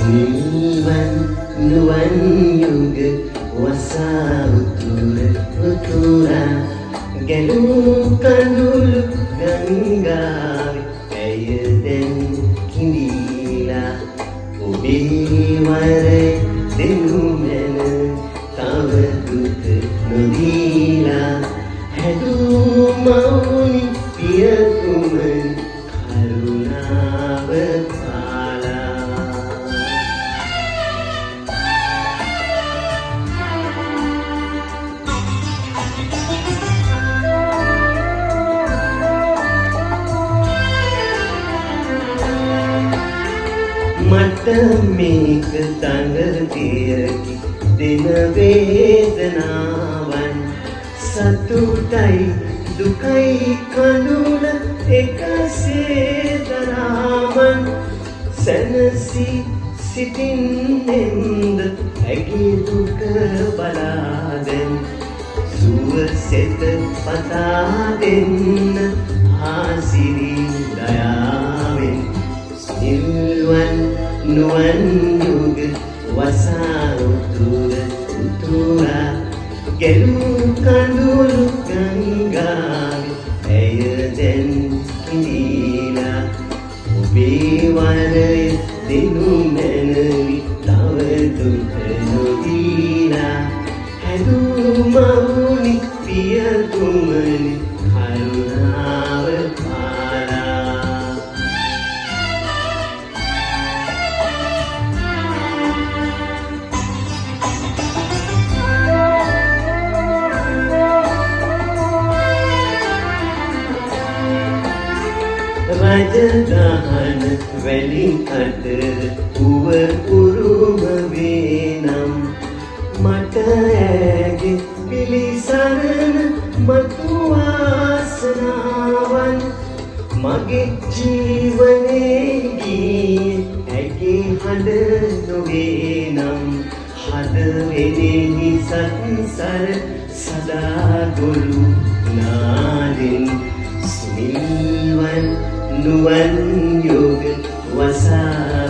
නිවන් නුවන් යුග වසා උතුරා ගැලූ කඳුළු ගංගාවේ ඇය දැන් කිඳීලා ඔබේ වරේ දෙනු මැන තව දුක නොදීලා හැදූ මවුනි පියතුමනි කරුණාව පාලා මට මේක දඟදියකි දෙන වේදනාවන් සතුටයි දුකයි කඳුල එකසේ දරාමන් සැනසී සිටින්නෙන්ද ඇගේ දුක බලාදෙන් සුවසෙත පතා දෙන්න ආසිරි දයාවෙන් නිවන් නුවන් යුග වසා උතුරා ගැලූ කඳුළු ගංගාවේ ඇය දැන් කිඳීලා ඔබේ වරය දෙනු මැනවි තව දුක නොදීලා හැදූ මවුනි පියතුමනි කරුණාව පාලා රජදහන වැලි අතර උව උරුම වේනම් මට ඇගේ පිළිසරණ මතු වාසනාවන් මගේ ජීවනේ ගියේ ඇගේ හඬ නොවේනම් හදවෙනෙහි සත්සර සදා ගොළු නාදෙන් නිවන් නුවන් යුග වසා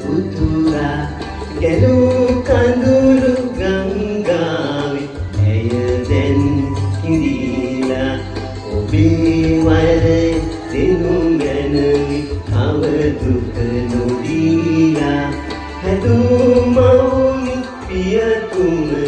උතුරා ගැලූ කඳුළු ගංගාවේ ඇය දැන් කිඳීලා ඔබේ වරේ දෙනු මැනවි තව දුක නොදීලා හැදූ මවුනි පියතුමනි